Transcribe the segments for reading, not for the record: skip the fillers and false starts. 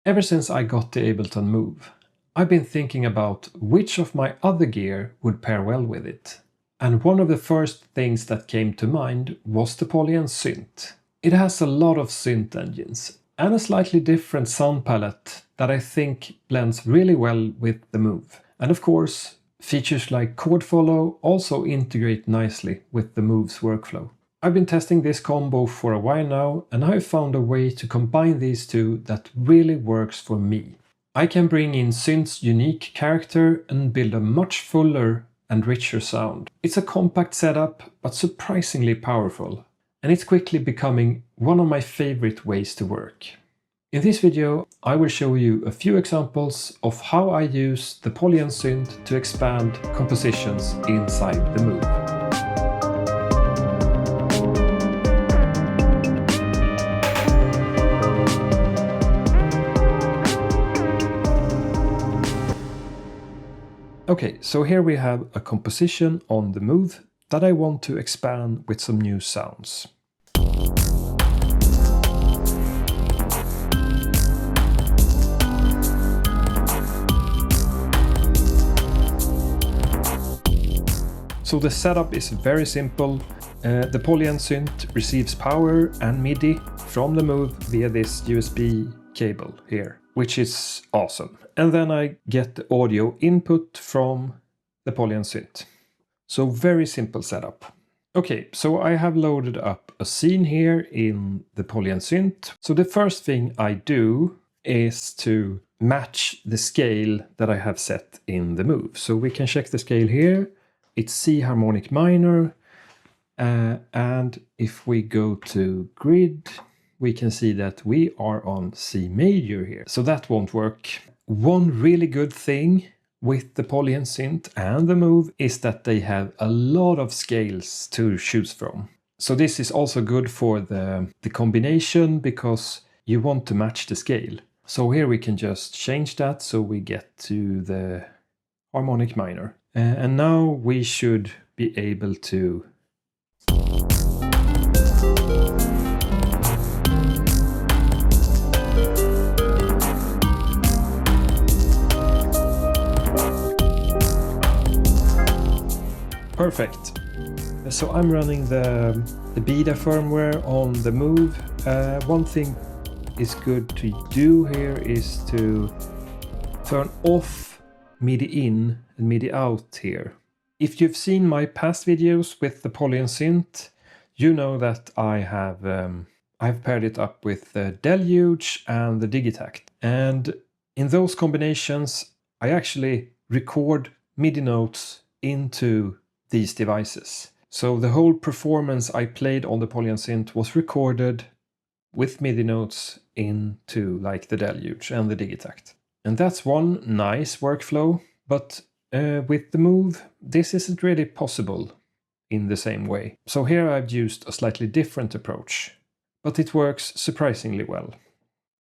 Ever since I got the Ableton Move, I've been thinking about which of my other gear would pair well with it. And one of the first things that came to mind was the Polyend Synth. It has a lot of synth engines and a slightly different sound palette that I think blends really well with the Move. And of course, features like chord follow also integrate nicely with the Move's workflow. I've been testing this combo for a while now, and I've found a way to combine these two that really works for me. I can bring in synth's unique character and build a much fuller and richer sound. It's a compact setup, but surprisingly powerful, and it's quickly becoming one of my favorite ways to work. In this video, I will show you a few examples of how I use the Polyend Synth to expand compositions inside the Move. Okay, so here we have a composition on the Move that I want to expand with some new sounds. So the setup is very simple. The Polyend Synth receives power and MIDI from the Move via this USB cable here, which is awesome. And then I get the audio input from the Polyend Synth. So very simple setup. Okay, so I have loaded up a scene here in the Polyend Synth. So the first thing I do is to match the scale that I have set in the Move. So we can check the scale here. It's C harmonic minor. And if we go to grid, we can see that we are on C major here. So that won't work. One really good thing with the Polyend Synth and the Move is that they have a lot of scales to choose from. So this is also good for the combination because you want to match the scale. So here we can just change that so we get to the harmonic minor. And now we should be able to perfect. So I'm running the beta firmware on the Move. One thing is good to do here is to turn off MIDI in and MIDI out here. If you've seen my past videos with the Polyend Synth, you know that I've paired it up with the Deluge and the Digitact. And in those combinations, I actually record MIDI notes into these devices. So the whole performance I played on the Polyend Synth was recorded with MIDI notes into like the Deluge and the Digitact. And that's one nice workflow, but with the Move, this isn't really possible in the same way. So here I've used a slightly different approach, but it works surprisingly well.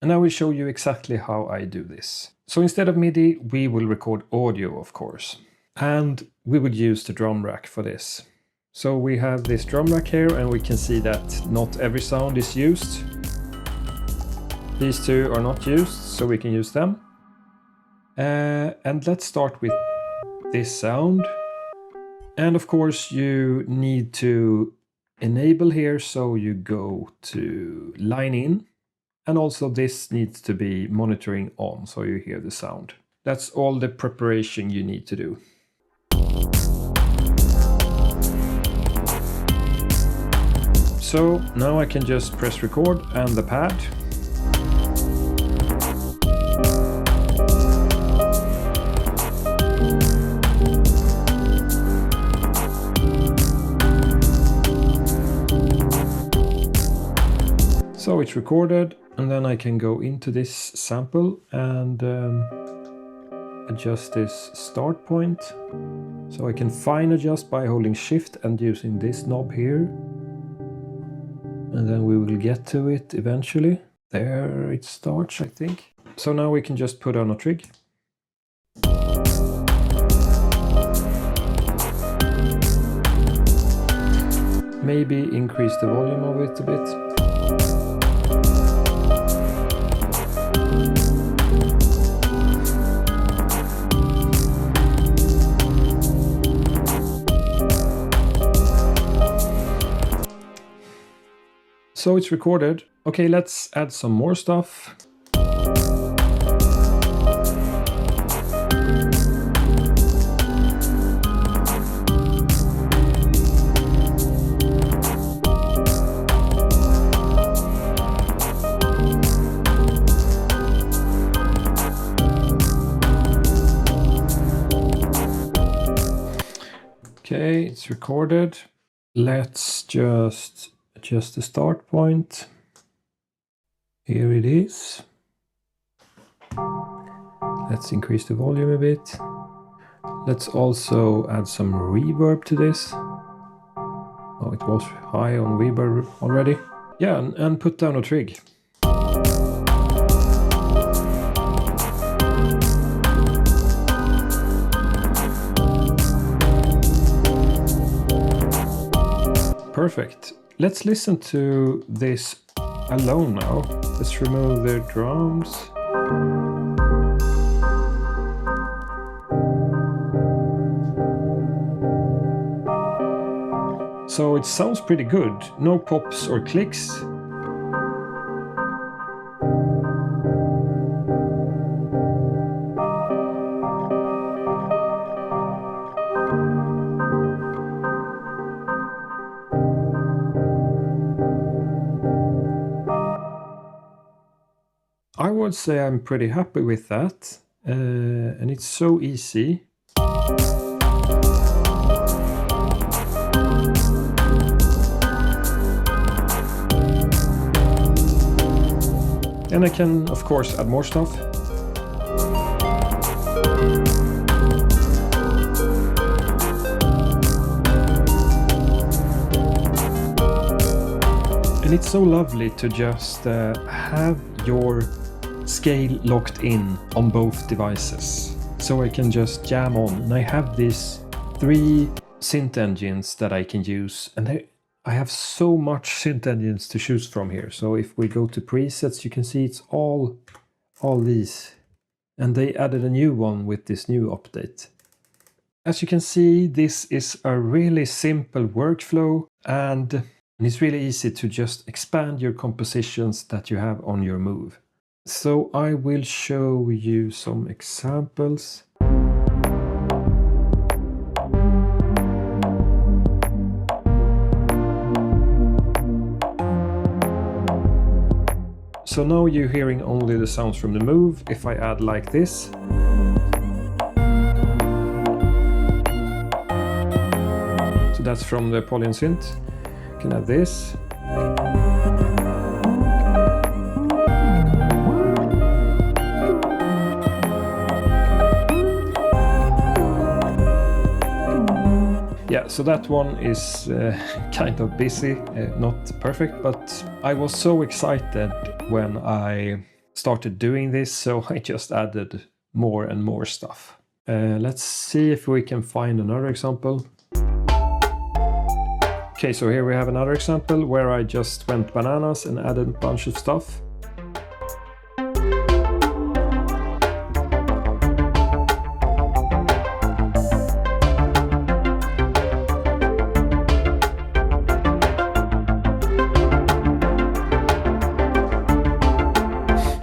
And I will show you exactly how I do this. So instead of MIDI, we will record audio, of course. And we would use the drum rack for this. So we have this drum rack here, and we can see that not every sound is used. These two are not used, so we can use them. And let's start with this sound. And of course you need to enable here, so you go to line in. And also this needs to be monitoring on, so you hear the sound. That's all the preparation you need to do. So now I can just press record and the pad. So it's recorded, and then I can go into this sample and adjust this start point. So I can fine adjust by holding Shift and using this knob here. And then we will get to it eventually. There it starts, I think. So now we can just put on a trig. Maybe increase the volume of it a bit. So it's recorded. Okay, let's add some more stuff. Okay, it's recorded. Let's just adjust the start point. Here it is. Let's increase the volume a bit. Let's also add some reverb to this. Oh, it was high on reverb already. Yeah, and put down a trig. Perfect. Let's listen to this alone now. Let's remove the drums. So it sounds pretty good. No pops or clicks. I would say I'm pretty happy with that, and it's so easy. And I can, of course, add more stuff. And it's so lovely to just have your scale locked in on both devices. So I can just jam on. And I have these 3 synth engines that I can use. And I have so much synth engines to choose from here. So if we go to presets, you can see it's all these. And they added a new one with this new update. As you can see, this is a really simple workflow, and it's really easy to just expand your compositions that you have on your Move. So I will show you some examples. So now you're hearing only the sounds from the Move. If I add like this. So that's from the Polyend Synth. You can add this. Yeah, so that one is kind of busy, not perfect, but I was so excited when I started doing this, so I just added more and more stuff. Let's see if we can find another example. Okay, so here we have another example where I just went bananas and added a bunch of stuff.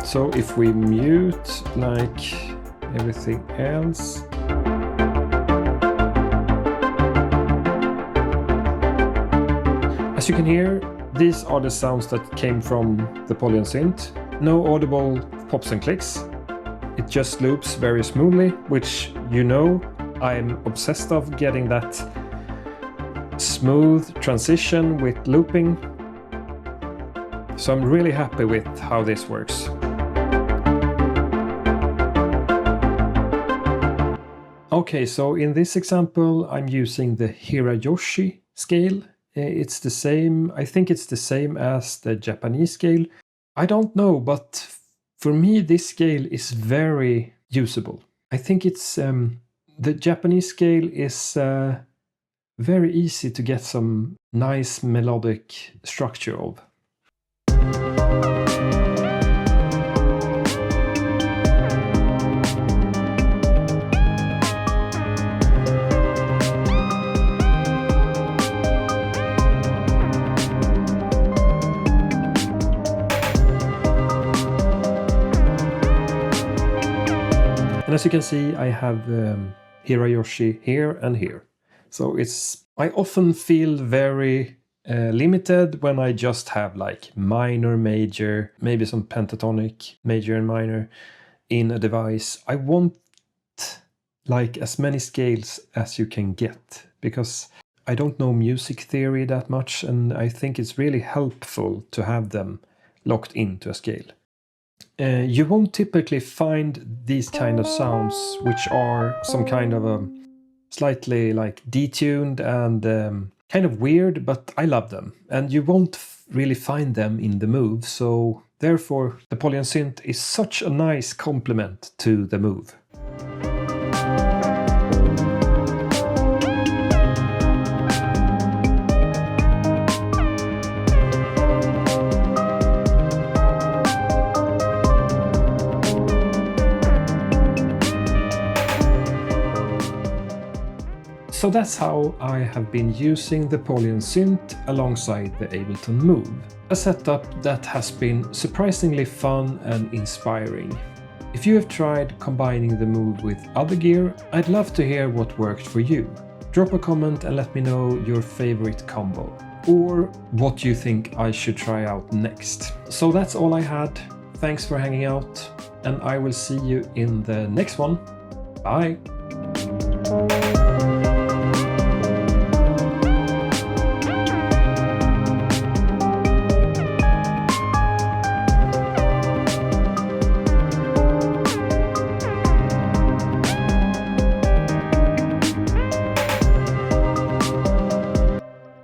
So if we mute like everything else. As you can hear, these are the sounds that came from the Polyend Synth. No audible pops and clicks. It just loops very smoothly, which you know I'm obsessed of getting that smooth transition with looping. So I'm really happy with how this works. Okay, so in this example, I'm using the Hirayoshi scale. It's the same, I think it's the same as the Japanese scale. I don't know, but for me, this scale is very usable. I think it's, the Japanese scale is very easy to get some nice melodic structure of. And as you can see, I have Hirayoshi here and here. So I often feel very limited when I just have like minor, major, maybe some pentatonic, major and minor in a device. I want like as many scales as you can get, because I don't know music theory that much, and I think it's really helpful to have them locked into a scale. You won't typically find these kind of sounds, which are some kind of a slightly like detuned and kind of weird, but I love them. And you won't really find them in the Move, so therefore the Polyend Synth is such a nice complement to the Move. So that's how I have been using the Polyend Synth alongside the Ableton Move. A setup that has been surprisingly fun and inspiring. If you have tried combining the Move with other gear, I'd love to hear what worked for you. Drop a comment and let me know your favorite combo, or what you think I should try out next. So that's all I had. Thanks for hanging out, and I will see you in the next one. Bye!